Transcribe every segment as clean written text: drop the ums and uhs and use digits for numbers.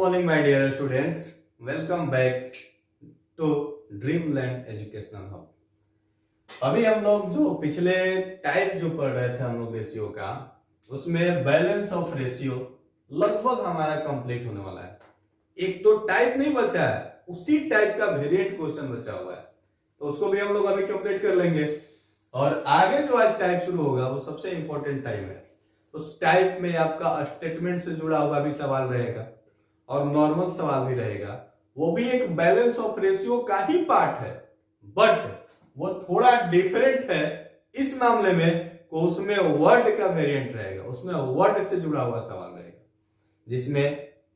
morning, my dear students. Welcome back to Dreamland Educational Hub. अभी हम लोग जो पिछले टाइप जो पढ़ रहे थे हम लोग रेशियो का, उसमें बैलेंस ऑफ रेशियो लगभग हमारा कंप्लीट होने वाला है। एक तो टाइप नहीं बचा है, उसी टाइप का वेरिएंट क्वेश्चन बचा हुआ है, तो उसको भी हम लोग अभी कंप्लीट कर लेंगे। और आगे जो आज टाइप शुरू होगा वो सबसे इंपॉर्टेंट टाइप है। उस टाइप में आपका स्टेटमेंट से जुड़ा हुआ भी सवाल रहेगा और नॉर्मल सवाल भी रहेगा। वो भी एक बैलेंस ऑफ रेशियो का ही पार्ट है, बट वो थोड़ा डिफरेंट है इस मामले में को उसमें वर्ड का वेरिएंट रहेगा, उसमें वर्ड से जुड़ा हुआ सवाल रहेगा, जिसमें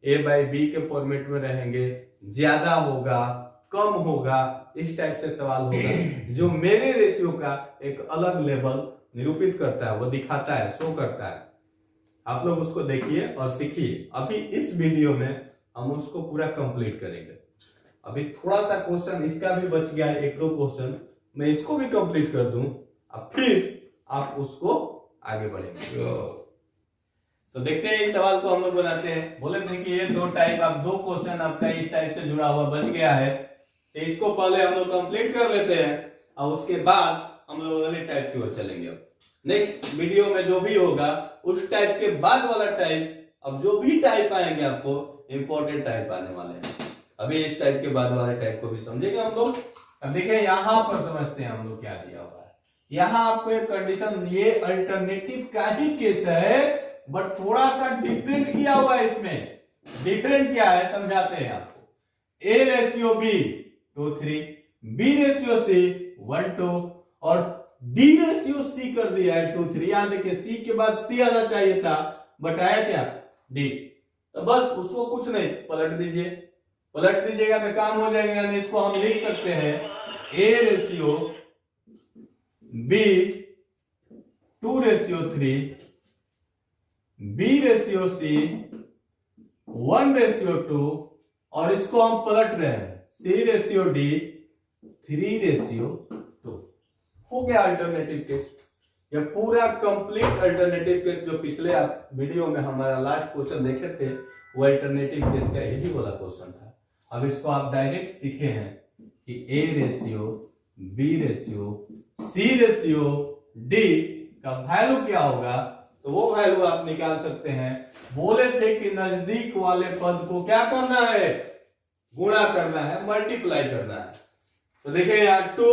a बाई बी के फॉर्मेट में रहेंगे, ज्यादा होगा कम होगा, इस टाइप से सवाल होगा, जो मेरे रेशियो का एक अलग लेवल निरूपित करता है, वो दिखाता है, शो करता है। आप लोग उसको देखिए और सीखिए। अभी इस वीडियो में हम उसको पूरा कंप्लीट करेंगे। अभी थोड़ा सा क्वेश्चन इसका भी बच गया है, एक दो क्वेश्चन मैं इसको भी कंप्लीट कर दूं, अब फिर आप उसको आगे बढ़ेंगे। तो देखते हैं इस सवाल को हम लोग बनाते हैं। बोले थे कि ये दो टाइप, आप दो क्वेश्चन आपका इस टाइप से जुड़ा हुआ बच गया है, तो इसको पहले हम लोग कंप्लीट कर लेते हैं और उसके बाद हम लोग अगले टाइप की ओर चलेंगे। अब नेक्स्ट वीडियो में जो भी होगा उस टाइप के बाद वाला टाइप, अब जो भी टाइप आएंगे आपको इंपॉर्टेंट टाइप आने वाले हैं। अभी इस टाइप के बाद वाले टाइप को भी समझेंगे हम लोग। अब देखिए यहां पर समझते हैं हम लोग क्या दिया हुआ है। यहां आपको एक कंडीशन, ये अल्टरनेटिव का ही केस है, बट थोड़ा सा डिफरेंट किया हुआ है। इसमें डिफरेंट क्या है समझाते हैं आपको। A ratio B 2:3, B ratio C 1:2 और डी रेशियो सी कर दिया है 2:3। यहां देखिए सी के बाद सी आना चाहिए था, बट आया क्या डी। तो बस उसको कुछ नहीं, पलट दीजिए, पलट दीजिएगा तो काम हो जाएगा। यानी इसको हम लिख सकते हैं A ratio B 2:3, B ratio C 1:2 और इसको हम पलट रहे हैं सी रेशियो डी 3:2। हो गया अल्टरनेटिव केस। यह पूरा कंप्लीट अल्टरनेटिव केस जो पिछले आप वीडियो में हमारा लास्ट क्वेश्चन देखे थे, वो अल्टरनेटिव केस का यही वाला क्वेश्चन था। अब इसको आप डायरेक्ट सीखे हैं कि A ratio B ratio C ratio D का वैल्यू क्या होगा, तो वो वैल्यू आप निकाल सकते हैं। बोले थे कि नजदीक वाले पद को क्या करना है, गुणा करना है, मल्टीप्लाई करना है। तो देखिए यहाँ 2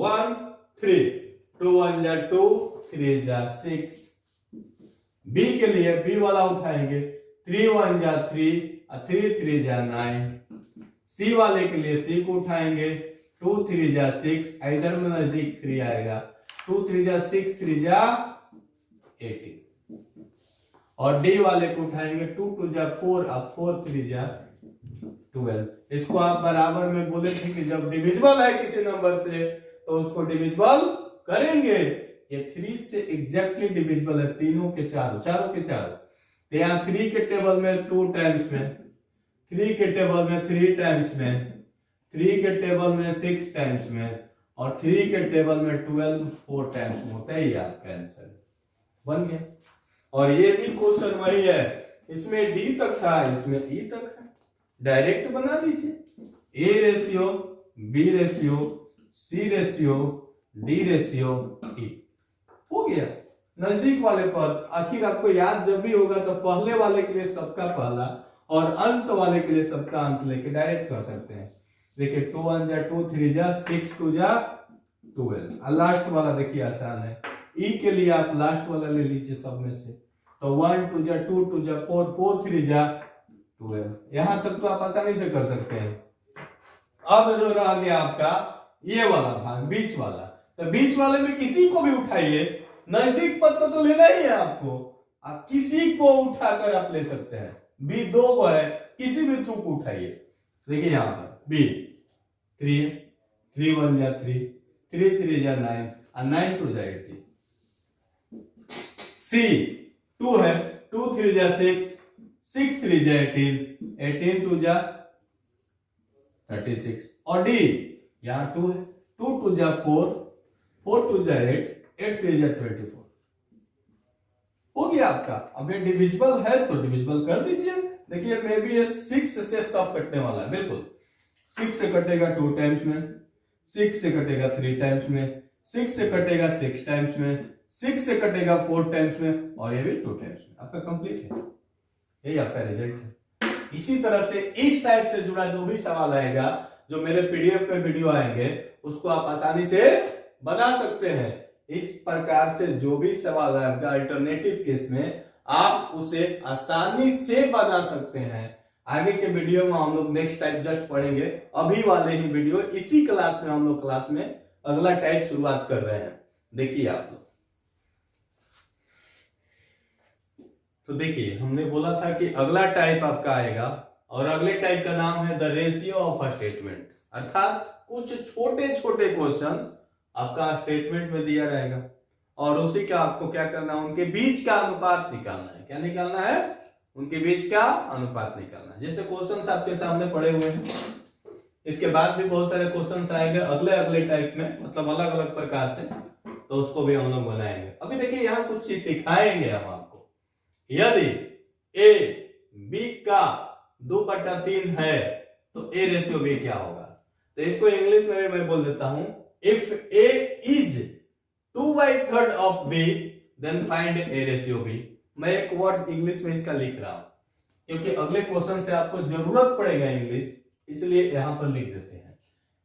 1 3, 2 1 जा 2, 3 जा 6। बी के लिए बी वाला उठाएंगे, 3 1 जा 3 और 3 3 जा 9। सी वाले के लिए सी को उठाएंगे, 2 3 जा 6, इधर में नजदीक 3 आएगा, 2 3 जा 6, 3 जा 18। और डी वाले को उठाएंगे, 2 2 जा 4 और 4 3 जा 12। इसको आप बराबर में बोले थे कि जब डिविजिबल है किसी नंबर से तो उसको डिविजिबल करेंगे। ये 3 से एग्जैक्टली डिविजिबल है, तीनों के चारों, चारों के चारों। तो यहाँ 3 के टेबल में 2 टाइम्स में, 3 के टेबल में 3 टाइम्स में, 3 के टेबल में 6 टाइम्स में और 3 के टेबल में 12 4 टाइम्स में होता है। ये आपका आंसर बन गया। और ये भी क्वेश्चन वही है, इसमें डी तक था, इसमें ई तक है, डायरेक्ट बना दीजिए। A ratio B ratio C ratio D ratio E हो गया। नजदीक वाले पद आखिर आपको याद जब भी होगा तो पहले वाले के लिए सबका पहला और अंत वाले के लिए सबका अंत लेके डायरेक्ट कर सकते हैं। देखिए 2 1 जा 2, 3 जा 6, 2 जा 12 और लास्ट वाला देखिए आसान है। ई के लिए आप लास्ट वाला ले लीजिए सब में से, तो 1 2 जा 2, 2 जा 4, 4 3 जा 12। यहां तक तो आप आसानी से कर सकते हैं। अब जो रह गया आपका ये वाला भाग, बीच वाला, तो बीच वाले में किसी को भी उठाइए, नजदीक पद को तो लेना ही है आपको, आप किसी को उठाकर आप ले सकते हैं। बी 2 को है, किसी भी थ्रू को उठाइए। देखिए यहां पर बी 3 3 1 जा 3, 3 3 जा 9 और 9 2 जा 18। सी 2 है, 2 3 जा 6, 6 3 जा 18, 18 2 जा 36। और डी यहां 2 है, 2 2 जा 4, 4 2 जा 8, 8 3 जा 24। हो गया आपका। अब ये डिविजिबल है तो डिविजिबल कर दीजिए, देखिए मे बी ये 6 से सब कटने वाला है, बिल्कुल 6 से कटेगा 2 टाइम्स में, 6 से कटेगा 3 टाइम्स में, 6 से कटेगा 6 टाइम्स में, 6 से कटेगा 4 टाइम्स में, और ये भी 2 टाइम्स में। आपका कंप्लीट है, यही आपका रिजल्ट है। इसी तरह से इस टाइप से जुड़ा जो भी सवाल आएगा, जो मेरे पीडीएफ में वीडियो आएंगे, उसको आप आसानी से बना सकते हैं। इस प्रकार से जो भी सवाल आएगा अल्टरनेटिव केस में, आप उसे आसानी से बना सकते हैं। आगे के वीडियो में हम लोग नेक्स्ट टाइप जस्ट पढ़ेंगे। अभी वाले ही वीडियो इसी क्लास में हम लोग क्लास में अगला टाइप शुरुआत कर रहे हैं। देखिए आप लोग, तो देखिए हमने बोला था कि अगला टाइप आपका आएगा, और अगले टाइप का नाम है the ratio of a statement. अर्थात कुछ छोटे छोटे क्वेश्चन आपका स्टेटमेंट में दिया रहेगा, और उसी का आपको क्या करना है, उनके बीच का अनुपात निकालना है। क्या निकालना है? उनके बीच का अनुपात निकालना है। जैसे क्वेश्चंस आपके सामने पड़े हुए हैं, इसके बाद भी बहुत सारे क्वेश्चंस आएंगे अगले अगले टाइप में, मतलब अलग अलग प्रकार से, तो उसको भी हम लोग बनाएंगे। अभी देखिए यहाँ कुछ चीज सिखाएंगे हम आपको। यदि ए बी का 2/3 है तो ए रेशियो बी क्या होगा? तो इसको इंग्लिश में मैं बोल देता हूं, if A is 2/3 of B then find A ratio B. मैं एक वर्ड इंग्लिश में इसका लिख रहा हूं क्योंकि अगले क्वेश्चन से आपको जरूरत पड़ेगा इंग्लिश, इसलिए यहां पर लिख देते हैं।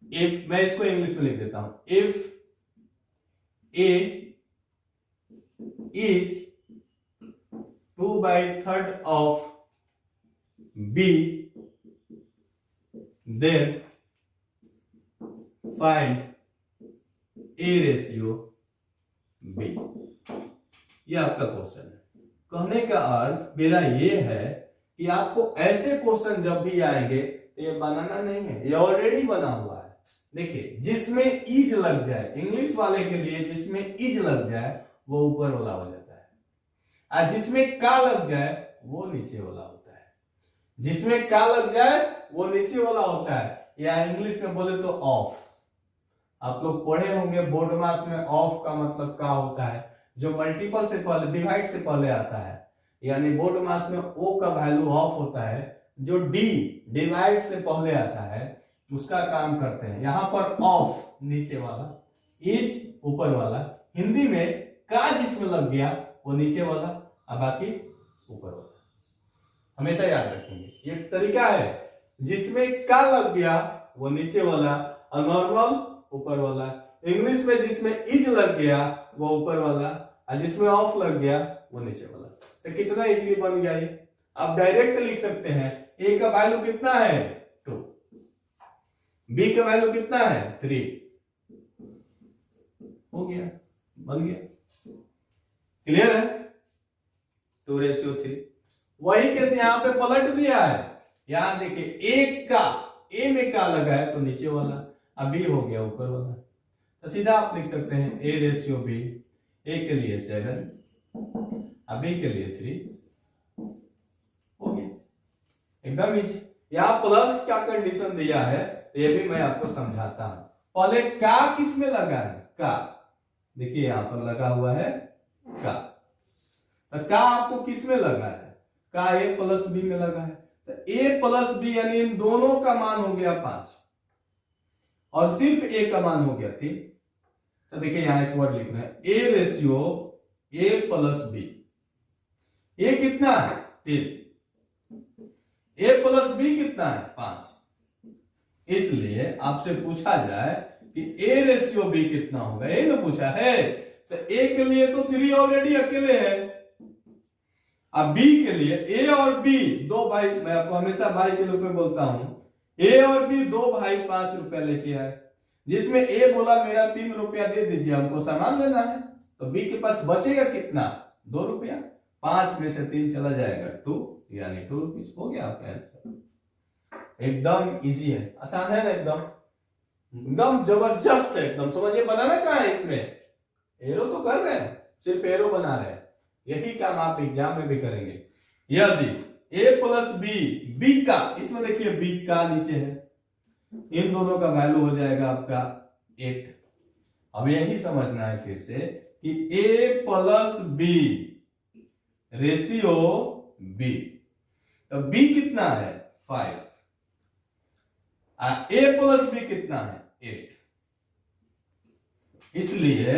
इफ, मैं इसको इंग्लिश में लिख देता हूं, if A is 2/3 of B then find A ratio B. ये आपका क्वेश्चन है। कहने का अर्थ मेरा ये है कि आपको ऐसे क्वेश्चन जब भी आएंगे तो ये बनाना नहीं है, ये ऑलरेडी बना हुआ है। देखिए जिसमें इज लग जाए, इंग्लिश वाले के लिए जिसमें इज लग जाए वो ऊपर वाला हो जाता है, और जिसमें का लग जाए वो नीचे वाला होता है। जिसमें का लग जाए वो नीचे वाला होता है, या इंग्लिश में बोले तो ऑफ। आप लोग पढ़े होंगे बोर्ड मास में, ऑफ का मतलब का होता है जो मल्टीपल से पहले, डिवाइड से पहले आता है, यानी बोर्ड मास में ओ का वैल्यू ऑफ होता है, जो डी डिवाइड से पहले आता है उसका काम करते हैं। यहां पर ऑफ नीचे वाला, इज ऊपर वाला, हिंदी में का जिसमें लग गया वो नीचे वाला और बाकी ऊपर वाला। हमेशा याद रखेंगे, ये तरीका है, जिसमें का लग गया वो नीचे वाला और नॉर्मल ऊपर वाला। इंग्लिश में जिसमें इज लग गया वो ऊपर वाला और जिसमें ऑफ लग गया वो नीचे वाला। तो कितना इजीली बन गया ये, आप डायरेक्ट लिख सकते हैं। ए का वैल्यू कितना है? 2, बी का वैल्यू कितना है? 3, हो गया, बन गया। क्लियर है? 2:3। वही केस यहां पे पलट दिया है। यहां देखिए एक का, ए में का लगा है तो नीचे वाला, अब बी हो गया ऊपर वाला, तो सीधा आप लिख सकते हैं ए रेशियो बी। ए के लिए 7, अब बी के लिए 3, हो गया, एकदम इजी। यहां प्लस का कंडीशन दिया है तो ये भी मैं आपको समझाता हूं। पहले का किस में लगा है? का, देखिए यहां पर लगा हुआ है का, तो का आपको किस में लगा है? का ए प्लस बी में लगा है, तो ए प्लस बी यानी इन दोनों का मान हो गया 5 और सिर्फ ए का मान हो गया 3। तो देखिए यहां एक वर्ड लिखना है, A ratio A plus B. A कितना है? 3। ए प्लस बी कितना है? 5। इसलिए आपसे पूछा जाए कि ए रेशियो बी कितना होगा, ये तो पूछा है, तो ए के लिए तो 3 ऑलरेडी अकेले है। अब बी के लिए, ए और बी दो भाई, मैं आपको हमेशा भाई के रूप में बोलता हूं, ए और बी दो भाई 5 रुपया लेके आए, जिसमें ए बोला मेरा 3 रुपया दे दीजिए, हमको सामान लेना है, तो बी के पास बचेगा कितना? 2 रुपया। 5 में से 3 चला जाएगा 2, यानी 2 रुपीज। हो गया आपका आंसर। एकदम इजी है, आसान है ना, एकदम जबरदस्त है, एकदम। समझिए बनाना कहां है इसमें, एरो तो कर रहे हैं, सिर्फ एरो बना रहे हैं। यही काम आप एग्जाम में भी करेंगे। यदि a प्लस बी, बी का, इसमें देखिए बी का नीचे है, इन दोनों का वैल्यू हो जाएगा आपका 8। अब यही समझना है फिर से कि a plus B ratio B, तो बी कितना है 5, ए प्लस बी कितना है 8, इसलिए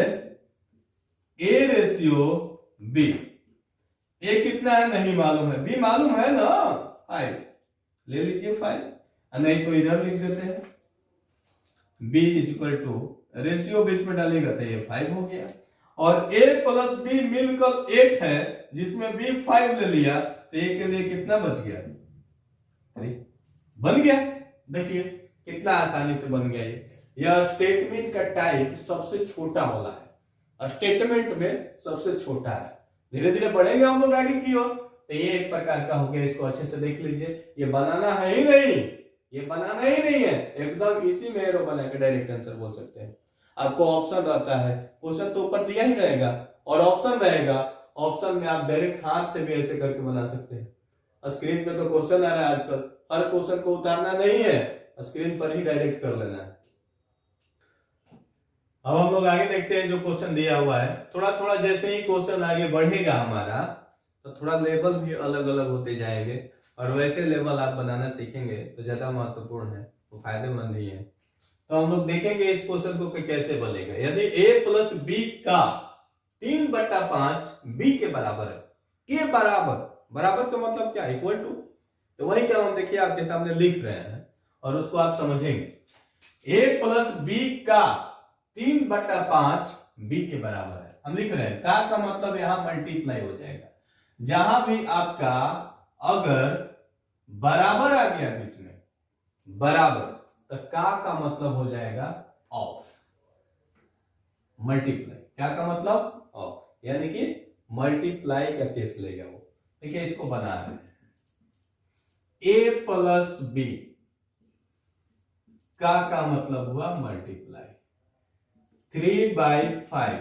ए रेशियो बी, ए कितना है नहीं मालूम है, बी मालूम है ना 5, ले लीजिए 5, नहीं तो इधर लिख देते हैं b is equal to ratio बीच में डालेगा तो ये 5 हो गया, और a प्लस बी मिलकर 8 है जिसमें b 5 ले लिया तो a के लिए कितना बच गया 3, बन गया। देखिए कितना आसानी से बन गया ये। यह स्टेटमेंट का टाइप सबसे छोटा वाला है, स्टेटमेंट में सबसे छोटा है। धीरे धीरे बढ़ेंगे हम लोग आगे की ओर, तो ये एक प्रकार का हो गया। इसको अच्छे से देख लीजिए, ये बनाना है ही नहीं, ये बनाना ही नहीं है, एकदम इसी में एरो बना के डायरेक्ट आंसर बोल सकते हैं। आपको ऑप्शन रहता है, क्वेश्चन तो ऊपर दिया ही रहेगा और ऑप्शन रहेगा, ऑप्शन में आप डायरेक्ट हाथ से भी ऐसे करके बना सकते हैं। स्क्रीन पे तो क्वेश्चन आ रहा है आजकल, हर क्वेश्चन को उतारना नहीं है, स्क्रीन पर ही डायरेक्ट कर लेना है। अब हम लोग आगे देखते हैं जो क्वेश्चन दिया हुआ है। थोड़ा थोड़ा जैसे ही क्वेश्चन आगे बढ़ेगा हमारा, तो थोड़ा लेवल भी अलग अलग होते जाएंगे, और वैसे लेवल आप बनाना सीखेंगे तो ज्यादा महत्वपूर्ण है, तो फायदेमंद ही है। तो हम लोग देखेंगे इस क्वेश्चन को कैसे बनेगा। यदि a प्लस बी का 3/5 b के बराबर है, के बराबर, बराबर का मतलब क्या, इक्वल टू, तो वही क्या हम देखिए आपके सामने लिख रहे हैं और उसको आप समझेंगे। a प्लस बी का 3/5 b के बराबर है, हम लिख रहे हैं, का मतलब यहां मल्टीप्लाई हो जाएगा। जहां भी आपका अगर बराबर आ गया बीच में, बराबर, तो का मतलब हो जाएगा ऑफ, मल्टीप्लाई, क्या का मतलब ऑफ, यानी कि मल्टीप्लाई का केस लेगा वो। देखिए इसको बना रहे हैं, a प्लस बी का मतलब हुआ मल्टीप्लाई, 3/5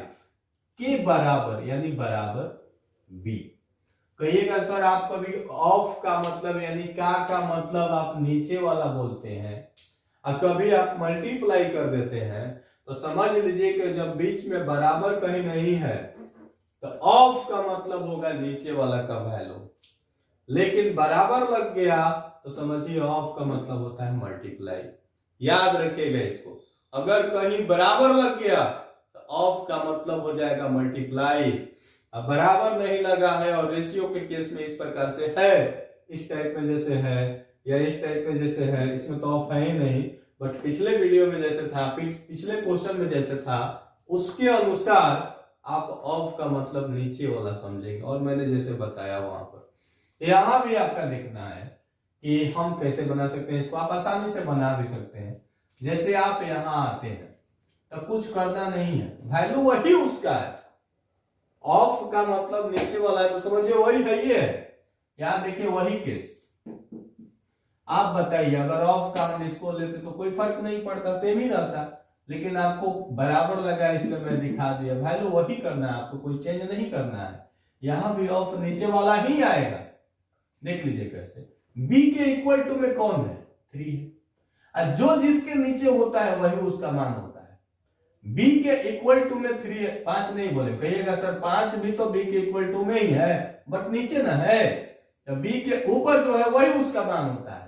के बराबर यानी बराबर b। कहिएगा सर आप कभी ऑफ का मतलब यानी का मतलब आप नीचे वाला बोलते हैं और कभी आप मल्टीप्लाई कर देते हैं, तो समझ लीजिए कि जब बीच में बराबर कहीं नहीं है तो ऑफ का मतलब होगा नीचे वाला का वैल्यू, लेकिन बराबर लग गया तो समझिए ऑफ का मतलब होता है मल्टीप्लाई। याद रखिएगा इसको, अगर कहीं बराबर लग गया तो ऑफ का मतलब हो जाएगा मल्टीप्लाई। अब बराबर नहीं लगा है और रेशियो के केस में इस प्रकार से है, इस टाइप में जैसे है या इस टाइप में जैसे है, इसमें तो ऑफ है ही नहीं, बट पिछले वीडियो में जैसे था, पिछले क्वेश्चन में जैसे था, उसके अनुसार आप ऑफ का मतलब नीचे वाला समझेंगे, और मैंने जैसे बताया वहां पर। यहां भी आपका देखना है कि हम कैसे बना सकते हैं इसको, आप आसानी से बना भी सकते हैं। जैसे आप यहां आते हैं तो कुछ करना नहीं है, वैल्यू वही उसका है, ऑफ का मतलब नीचे वाला है तो समझिए वही है ये। यहां देखिए वही केस, आप बताइए अगर ऑफ का हम इसको लेते तो कोई फर्क नहीं पड़ता, सेम ही रहता, लेकिन आपको बराबर लगा इसलिए मैं दिखा दिया, वैल्यू वही करना है, आपको कोई चेंज नहीं करना है। यहां भी ऑफ नीचे वाला ही आएगा, देख लीजिए कैसे। b के इक्वल टू में कौन है 3 है, जो जिसके नीचे होता है वही उसका मान होता है। b के इक्वल टू में 3 है, 5 नहीं बोले, कहिएगा सर 5 भी तो b के इक्वल टू में ही है, बट नीचे ना है, तो b के ऊपर जो है वही उसका मान होता है,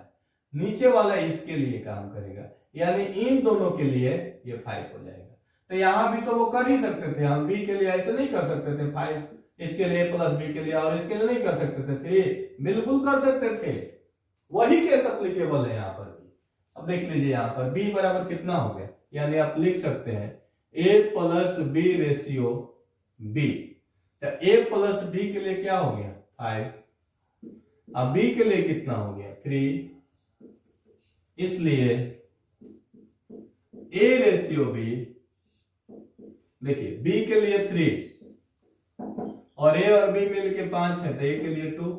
नीचे वाला इसके लिए काम करेगा, यानी इन दोनों के लिए ये 5 हो जाएगा। तो यहां भी तो वो कर ही सकते थे, हम b के लिए ऐसे नहीं कर सकते थे 5, इसके लिए प्लस b के लिए, और इसके लिए नहीं कर सकते थे 3, बिल्कुल कर सकते थे, वही केस एप्लीकेबल है यहाँ पर भी। अब देख लीजिए यहाँ पर b बराबर कितना हो गया, यानी आप लिख सकते हैं a plus b ratio b, तो a प्लस b के लिए क्या हो गया 5, अब b के लिए कितना हो गया 3, इसलिए a रेशियो b, देखिए b के लिए 3 और a और b मिलके 5 है, तो a के लिए 2,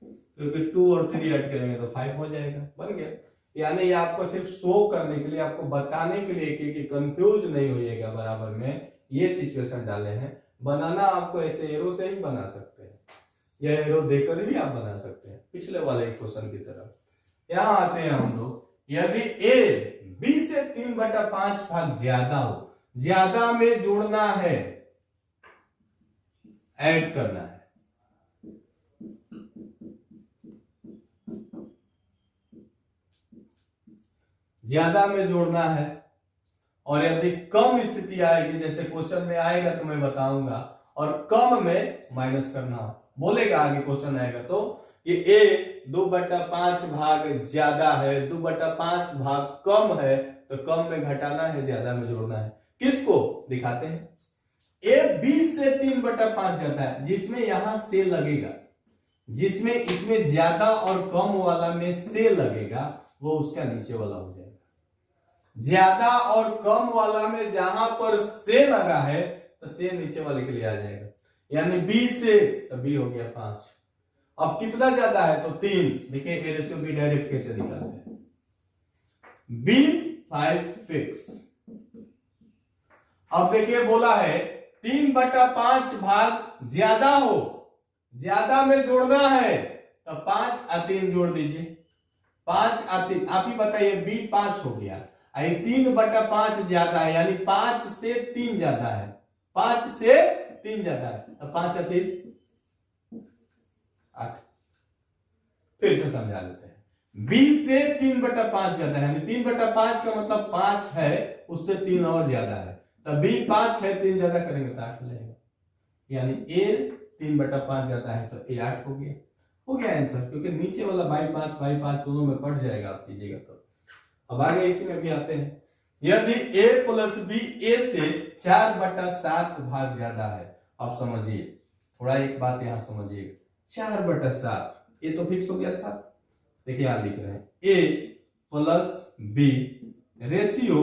क्योंकि 2 और 3 ऐड करेंगे तो 5 हो जाएगा, बन गया। यानी ये आपको सिर्फ शो करने के लिए, आपको बताने के लिए कि कंफ्यूज नहीं होइएगा, बराबर में ये सिचुएशन डाले हैं। बनाना आपको ऐसे एरो से ही बना सकते हैं, या एरो देकर भी आप बना सकते हैं, पिछले वाले क्वेश्चन की तरह। यहां आते हैं हम लोग, यदि a b से 3/5 भाग ज्यादा हो, ज्यादा में जोड़ना है, ऐड करना है, ज्यादा में जोड़ना है, और यदि कम स्थिति आएगी, जैसे क्वेश्चन में आएगा तो मैं बताऊंगा, और कम में माइनस करना बोलेगा, आगे क्वेश्चन आएगा तो कि ए 2/5 भाग ज्यादा है, 2/5 भाग कम है, तो कम में घटाना है, ज्यादा में जोड़ना है। किसको दिखाते हैं? ए 20 से 3/5 जाता है, जिसमें यहां से लगेगा, जिसमें इसमें ज्यादा और कम वाला में से लगेगा, वो उसका नीचे वाला हो जाएगा। ज्यादा और कम वाला में जहां पर से लगा है तो से नीचे वाले के लिए आ जाएगा, यानी 20 से तो बी हो गया 5। अब कितना ज्यादा है तो 3। देखिए ए रेशियो बी डायरेक्ट कैसे निकालते हैं, बी 5 फिक्स। अब देखिए बोला है 3/5 भाग ज्यादा हो, ज्यादा में जोड़ना है तो 5 और 3 जोड़ दीजिए, 5 और 3, आप ही बताइए, बी 5 हो गया, 3/5 ज्यादा है, यानी 5 से 3 ज्यादा है, 5 से 3 ज्यादा है, तो 5 और 3 8। फिर से समझा लेते हैं, 20 से 3/5 ज्यादा है, यानी 3/5 का मतलब 5 है, उससे 3 और ज्यादा है, तो बी 5 है, 3 ज्यादा करेंगे तो 8 मिलेगा, यानी ए 3/5 ज्यादा है तो ए 8 हो गया आंसर, क्योंकि नीचे वाला बाई 5 दोनों में पड़ जाएगा, आप कीजिएगा तो। अब आगे इसी में भी आते हैं, यदि a प्लस बी ए से 4/7 भाग ज्यादा है। अब समझिए, थोड़ा एक बात यहां समझिएगा, 4/7, ये तो फिक्स हो गया 7। देखिए यहां लिख रहे हैं a plus B ratio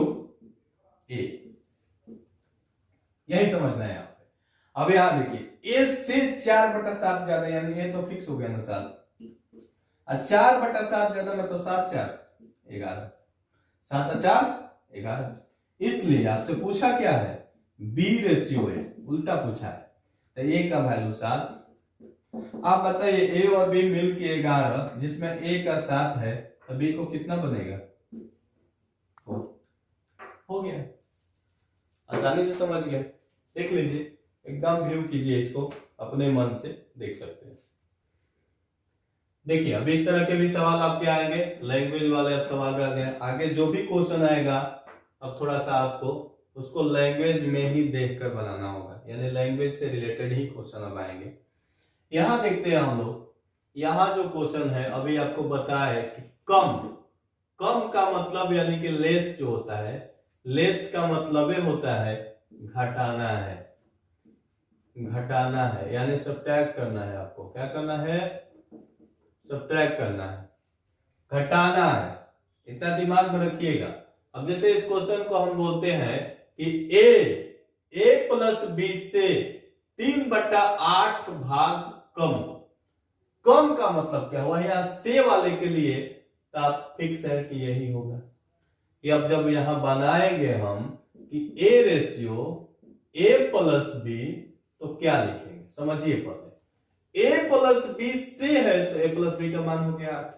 a, यही समझना है आप। अब यहां देखिए a से 4/7 ज्यादा, यानी ये तो फिक्स हो गया ना 7, और 4/7 ज्यादा में तो 7 4 11, 7 और 4 11। इसलिए आपसे पूछा क्या है, बी रेशियो है, उल्टा पूछा है, तो ए का वैल्यू 7। आप बताइए ए और बी मिल के 11, जिसमें ए का 7 है, तो बी को कितना बनेगा? 4 हो गया, आसानी से समझ गए। देख लीजिए, एकदम व्यू कीजिए इसको, अपने मन से देख सकते हैं। देखिए अब इस तरह के भी सवाल आपके आएंगे, लैंग्वेज वाले अब सवाल आ गए, आगे जो भी क्वेश्चन आएगा अब थोड़ा सा आपको उसको लैंग्वेज में ही देखकर बनाना होगा, यानी लैंग्वेज से रिलेटेड ही क्वेश्चन अब आएंगे। यहां देखते हैं हम लोग, यहां जो क्वेश्चन है अभी आपको बताया कि कम का मतलब यानी कि लेस जो होता है, लेस का मतलब होता है घटाना है, यानी सब्ट्रैक्ट करना है। आपको क्या करना है? सब्ट्रैक्ट करना है, घटाना है, इतना दिमाग में रखिएगा। अब जैसे इस क्वेश्चन को हम बोलते हैं कि a प्लस बी से 3/8 भाग कम का मतलब क्या हुआ? यहां से वाले के लिए तो आप फिक्स है कि यही होगा। कि अब जब यहां बनाएंगे हम कि a ratio a plus B, तो क्या लिखेंगे समझिए पहले। a प्लस बी से है तो a प्लस बी का मान हो गया 8,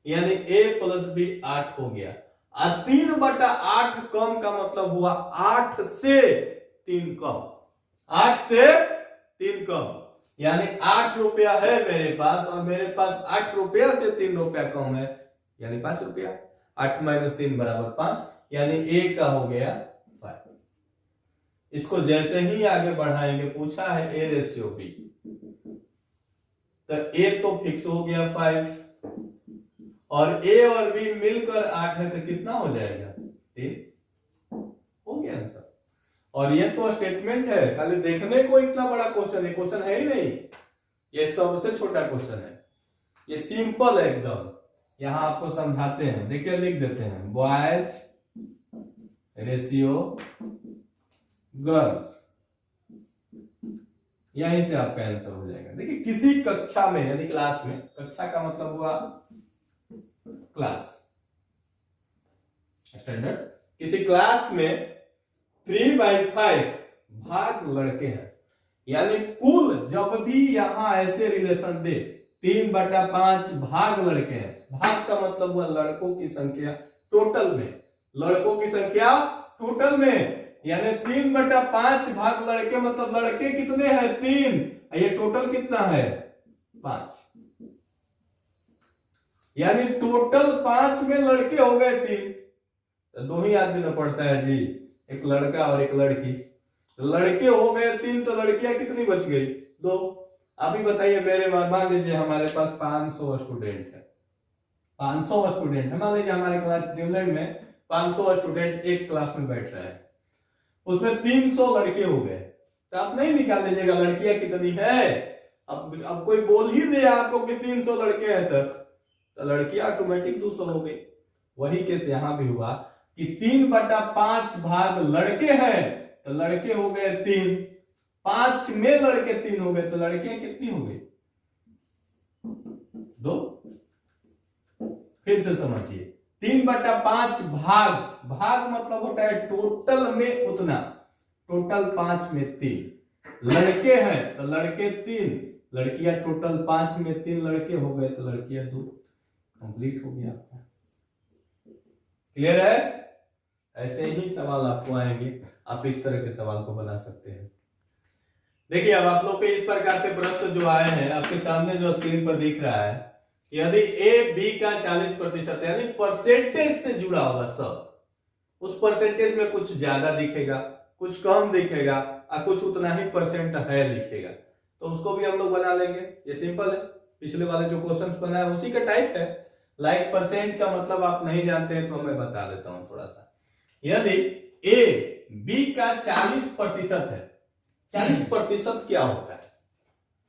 यानी a प्लस बी 8 हो गया। और 3/8 कम का मतलब हुआ 8 से 3 कम, 8 से 3 कम, यानी 8 रुपया है मेरे पास, और मेरे पास 8 रुपया से 3 रुपया कम है, यानी 5 रुपया। 8 - 3 = 5, यानी a का हो गया 5। इसको जैसे ही आगे बढ़ाएंगे, पूछा है a रेशियो b, तो a तो फिक्स हो गया 5, और a और b मिलकर 8 है, तो कितना हो जाएगा? 3 हो गया आंसर। और ये तो स्टेटमेंट है, खाली देखने को इतना बड़ा क्वेश्चन है, क्वेश्चन है ही नहीं, ये सबसे छोटा क्वेश्चन है, ये सिंपल है एकदम। यहां आपको समझाते हैं, देखिए लिख देते हैं बॉयज रेशियो गर्ल्स, यहीं से आपका आंसर हो जाएगा। देखिए किसी कक्षा में, यानी क्लास में, कक्षा का मतलब हुआ क्लास, स्टैंडर्ड, किसी क्लास में 3/5 भाग लड़के हैं, यानी कुल जब भी यहां ऐसे रिलेशन दे 3/5 भाग लड़के हैं, भाग का मतलब हुआ लड़कों की संख्या टोटल में, लड़कों की संख्या टोटल में, यानी 3/5 भाग लड़के, मतलब लड़के कितने हैं? 3, ये टोटल कितना है? 5, यानी टोटल 5 में लड़के हो गए 3, तो 2 ही आदमी न पढ़ता है जी, एक लड़का और एक लड़की। लड़के हो गए 3 तो लड़कियां कितनी बच गई? 2। आप ही बताइए मेरे, मान लीजिए हमारे पास 500 स्टूडेंट है, 500 स्टूडेंट है, मान लीजिए हमारे क्लास ड्रीमलैंड में 500 स्टूडेंट एक क्लास में बैठ रहे हैं, उसमें 300 लड़के हो गए, तो आप नहीं निकाल लीजिएगा लड़कियां कितनी है? अब कोई बोल ही दे आपको कि 300 लड़के हैं सर, तो लड़कियां ऑटोमेटिक 200 हो गई। वही केस यहां भी हुआ कि 3/5 भाग लड़के हैं, तो लड़के हो गए 3, 5 में लड़के 3 हो गए, तो लड़कियां कितनी हो गई? 2। फिर से समझिए, 3/5 भाग, भाग मतलब होता है टोटल में उतना, टोटल 5 में 3 लड़के हैं, तो लड़के 3, लड़कियां टोटल 5 में 3 लड़के हो गए, तो लड़कियां 2। कंप्लीट हो गया आपका। क्लियर है? ऐसे ही सवाल आपको आएंगे, आप इस तरह के सवाल को बना सकते हैं। देखिए अब आप लोग के इस प्रकार से प्रश्न जो आए हैं आपके सामने जो स्क्रीन पर दिख रहा है, यदि ए बी का 40% यानी परसेंटेज से जुड़ा होगा सब, उस परसेंटेज में कुछ ज्यादा दिखेगा, कुछ कम दिखेगा और कुछ उतना ही परसेंट है दिखेगा, तो उसको भी हम लोग बना लेंगे। ये सिंपल है, पिछले वाले जो क्वेश्चंस बनाए उसी का टाइप है। लाइक परसेंट का मतलब आप नहीं जानते हैं तो मैं बता देता हूं थोड़ा सा। यदि ए बी का 40% है, 40% क्या होता है?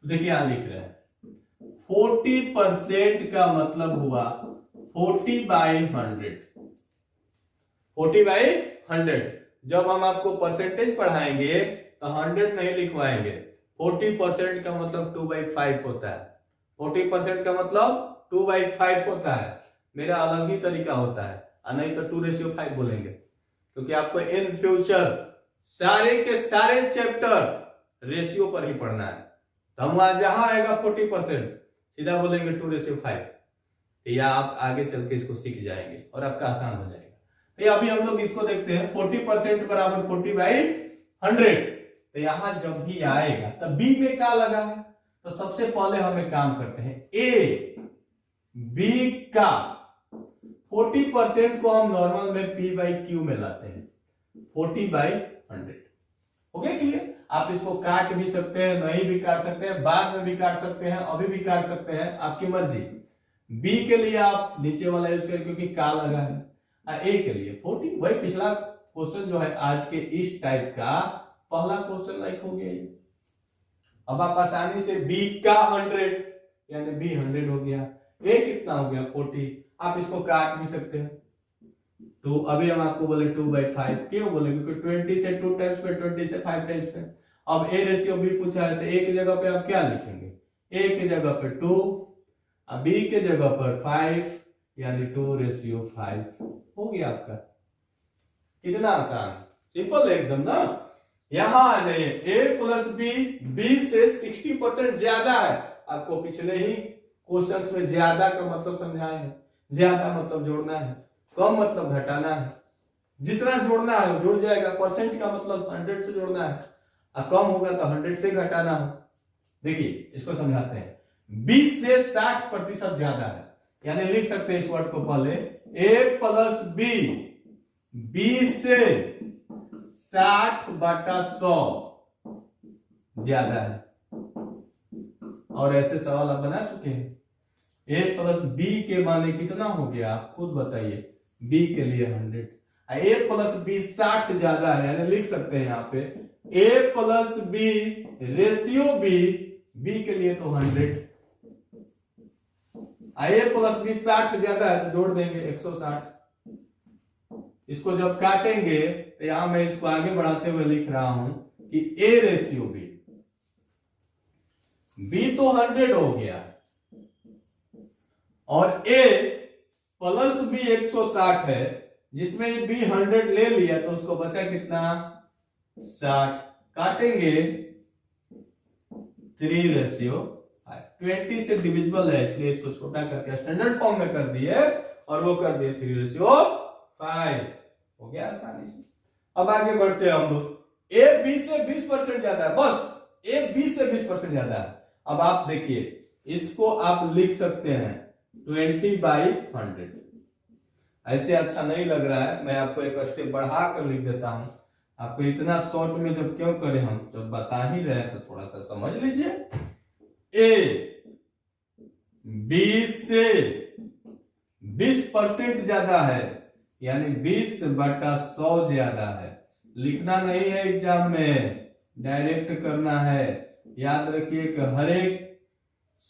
देखिए यहां लिख रहे हैं 40% का मतलब हुआ 40/100, 40/100। जब हम आपको परसेंटेज पढ़ाएंगे तो 100 नहीं लिखवाएंगे, 40% का मतलब 2/5 होता है, 40% का मतलब 2/5 होता है। मेरा अलग ही तरीका होता है, नहीं तो 2:5 बोलेंगे, क्योंकि आपको इन फ्यूचर सारे के सारे चैप्टर रेशियो पर ही पढ़ना है। तो हम वहां जहां आएगा 40% सीधा बोलेंगे 2:5, या आप आगे चल के इसको सीख जाएंगे और आपका आसान हो जाएगा। तो अभी हम लोग इसको देखते हैं, 40% बराबर 40/100। तो यहां जब भी आएगा तब बी में क्या लगा है, तो सबसे पहले हम एक काम करते हैं, ए बी का 40% को हम नॉर्मल में P/Q में लाते हैं, 40/100। Okay clear? आप इसको काट भी सकते हैं, नहीं भी काट सकते हैं, बाद में भी काट सकते हैं, अभी भी काट सकते हैं, आपकी मर्जी। बी के लिए आप नीचे वाला यूज करें क्योंकि का लगा है, ए के लिए 40। वही पिछला क्वेश्चन जो है आज के इस टाइप का पहला क्वेश्चन लाइक हो गया। अब आप आसानी से बी का 100 यानी बी 100 हो गया, ए कितना हो गया 40। आप इसको काट भी सकते हैं, तो अभी हम आपको बोले 2/5, क्यों बोले? क्योंकि 20 से 2 टाइम्स पे, 20 से 5 टाइम्स पे। अब ए रेशियो बी पूछा है तो ए की जगह पे आप क्या लिखेंगे? ए की जगह पे 2, अब बी के जगह पर 5 यानी 2:5 हो गया आपका। कितना आसान, सिंपल है एकदम ना। यहां आ जाइए, ए प्लस बी, बी से 60% ज्यादा है। आपको पिछले ही क्वेश्चंस में ज्यादा का मतलब समझाए हैं, ज्यादा मतलब जोड़ना है, कम मतलब घटाना है। जितना जोड़ना है जुड़ जाएगा, परसेंट का मतलब 100 से जोड़ना है, और कम होगा तो 100 से घटाना है। देखिए इसको समझाते हैं, 20 से 60% ज्यादा है, यानी लिख सकते हैं इस वर्ड को पहले, ए प्लस बी 20 से 60/100 ज्यादा है। और ऐसे सवाल आप बना चुके हैं। ए प्लस बी के माने कितना हो गया आप खुद बताइए, बी के लिए 100, ए प्लस बी 60 ज्यादा है, यानी लिख सकते हैं यहाँ पे ए प्लस बी रेशियो बी के लिए तो 100, ए प्लस बी 60 ज्यादा है तो जोड़ देंगे 160। इसको जब काटेंगे तो यहां मैं इसको आगे बढ़ाते हुए लिख रहा हूं कि ए रेशियो बी तो 100 हो गया, और ए प्लस बी 160 है, जिसमें बी 100 ले लिया तो उसको बचा कितना 60। काटेंगे 3:5, 20 से डिविजिबल है इसलिए इसको छोटा करके स्टैंडर्ड फॉर्म में कर दिए और वो कर दिए 3:5 हो गया आसानी से। अब आगे बढ़ते हैं हम लोग, ए बी से 20% ज्यादा है, बस ए बी से 20% ज्यादा है। अब आप देखिए इसको आप लिख सकते हैं 20/100, ऐसे अच्छा नहीं लग रहा है, मैं आपको एक स्टेप बढ़ा कर लिख देता हूं। आपको इतना शॉर्ट में जब क्यों करें, हम जब बता ही रहे हैं तो थोड़ा सा समझ लीजिए। ए 20 से 20% ज्यादा है, यानी 20/100 ज्यादा है। लिखना नहीं है एग्जाम में, डायरेक्ट करना है। याद रखिए कि हर एक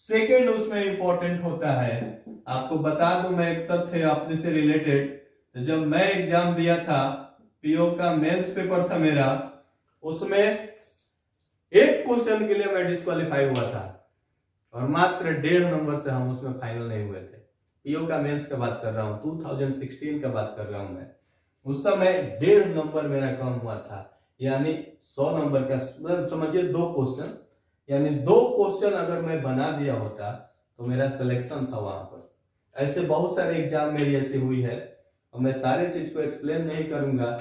सेकेंड उसमें इंपॉर्टेंट होता है। आपको बता दूं मैं एक तथ्य अपने से रिलेटेड, जब मैं एग्जाम दिया था, पीओ का मेंस पेपर था मेरा, उसमें एक क्वेश्चन के लिए मैं डिस्क्वालीफाई हुआ था और मात्र 1.5 नंबर से हम उसमें फाइनल नहीं हुए थे। पीओ का मेंस का बात कर रहा हूं, 2016 का बात कर रहा हूं मैं। उस समय 1.5 नंबर मेरा कम हुआ था, यानी 100 नंबर का समझिए 2 क्वेश्चन, यानी 2 क्वेश्चन अगर मैं बना दिया होता तो मेरा सिलेक्शन था वहां पर। ऐसे बहुत सारे एग्जाम मेरी ऐसी हुई है और मैं सारे चीज को एक्सप्लेन नहीं करूंगा,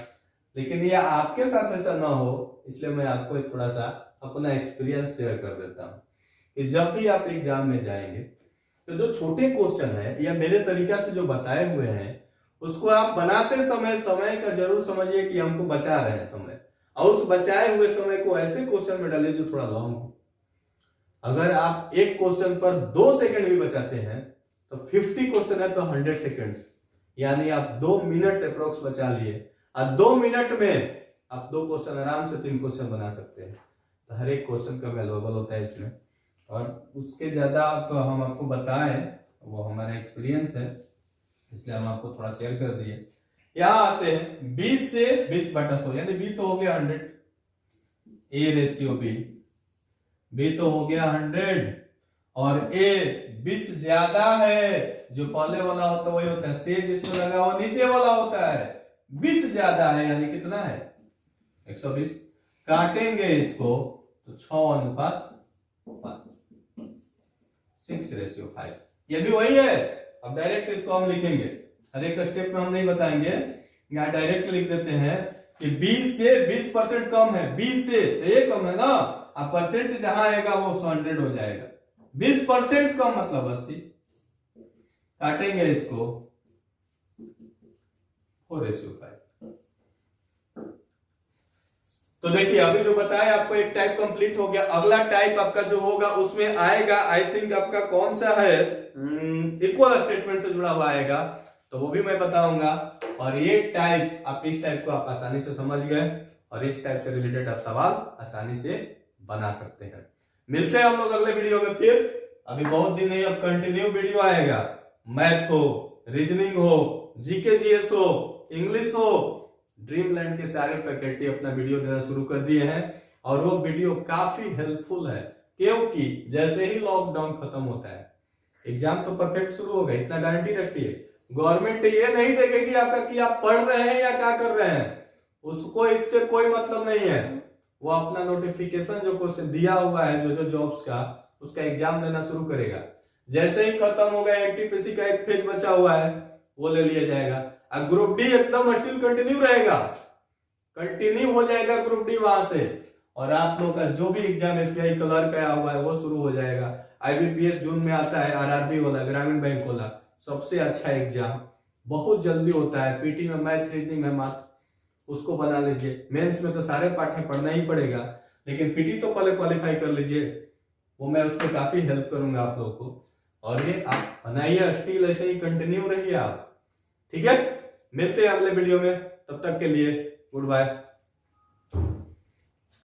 लेकिन ये आपके साथ ऐसा ना हो, इसलिए मैं आपको थोड़ा सा अपना एक्सपीरियंस शेयर कर देता हूं कि जब भी आप एग्जाम में जाएंगे तो जो छोटे क्वेश्चन है या मेरे तरीका से जो बताए हुए हैं, उसको आप बनाते समय समय का जरूर समझिए कि हमको बचा रहे हैं समय, और उस बचाए हुए समय को ऐसे क्वेश्चन में डालिए जो थोड़ा लॉन्ग हो। अगर आप एक क्वेश्चन पर 2 सेकंड भी बचाते हैं तो 50 क्वेश्चन है तो 100 सेकंड्स, यानी आप 2 मिनट अप्रोक्स बचा लिए, और 2 मिनट में आप 2 क्वेश्चन आराम से 3 क्वेश्चन बना सकते हैं। तो हर एक क्वेश्चन का वैल्यूएबल होता है इसमें, और उसके ज्यादा आप हम आपको बताएं वो हमारा एक्सपीरियंस है, इसलिए हम आपको थोड़ा शेयर कर दिए। यहां आते हैं 20 से 20/100, यानी बी तो हो गया 100, ए रेशियो बी तो हो गया 100, और ए 20 ज्यादा है, जो पहले वाला होता है वही होता है, से जिसमें लगा हुआ नीचे वाला होता है, 20 ज्यादा है, यानी कितना है 120। काटेंगे इसको तो 6:5, ये भी वही है। अब डायरेक्ट इसको हम लिखेंगे, हर एक स्टेप में हम नहीं बताएंगे, यहाँ डायरेक्ट लिख देते हैं कि 20 से 20% कम है, 20 से तो ये कम है ना, अब परसेंट जहां आएगा वो 100 हो जाएगा। 20% कम मतलब 80। काटेंगे इसको 4:5। तो देखिए अभी जो बताया आपको, एक टाइप कंप्लीट हो गया। अगला टाइप आपका जो होगा उसमें आएगा, आई थिंक आपका कौन सा है, इक्वल स्टेटमेंट से जुड़ा हुआ आएगा, तो वो भी मैं बताऊंगा। और ये टाइप, आप इस टाइप को आप आसानी से समझ गए और इस टाइप से रिलेटेड आप सवाल आसानी से बना सकते हैं। मिलते हैं हम लोग अगले वीडियो में फिर। अभी बहुत दिन नहीं, अब कंटिन्यू वीडियो आएगा, मैथ हो, रीजनिंग हो, जीके जीएस हो, इंग्लिश हो, ड्रीमलैंड के सारे फैकल्टी अपना वीडियो देना शुरू कर दिए हैं, और वो वीडियो काफी हेल्पफुल है, क्योंकि जैसे ही लॉकडाउन खत्म होता है एग्जाम तो परफेक्ट शुरू होगा, इतना गारंटी रखिए। गवर्नमेंट ये नहीं देखेगी आपका कि आप पढ़ रहे हैं या क्या कर रहे हैं, उसको इससे कोई मतलब नहीं है। वो अपना नोटिफिकेशन जो क्वेश्चन दिया हुआ है जो जॉब्स का, उसका एग्जाम देना शुरू करेगा। जैसे ही खत्म होगा, एनटीपीसी का एक फेज बचा हुआ है वो ले लिया जाएगा, और ग्रुप डी एकदम स्टिल कंटिन्यू रहेगा, कंटिन्यू हो जाएगा ग्रुप डी वहां से। और आप लोग का जो भी एग्जाम एसबीआई क्लर्क आया हुआ है वो शुरू हो जाएगा। आईबीपीएस जून में आता है, आरआरबी वाला, ग्रामीण बैंक वाला, सबसे अच्छा एग्जाम, बहुत जल्दी होता है। पीटी में मैथ, रीजनिंग में मैथ, उसको बना लीजिए। मेंस में तो सारे पाठ में पढ़ना ही पड़ेगा, लेकिन पीटी तो पहले क्वालिफाई कर लीजिए, वो मैं उसमें काफी हेल्प करूंगा आप लोग को। और ये आप बनाइए, स्टिल ऐसे ही कंटिन्यू रहिए आप, ठीक है। मिलते हैं अगले वीडियो में, तब तक के लिए गुड बाय।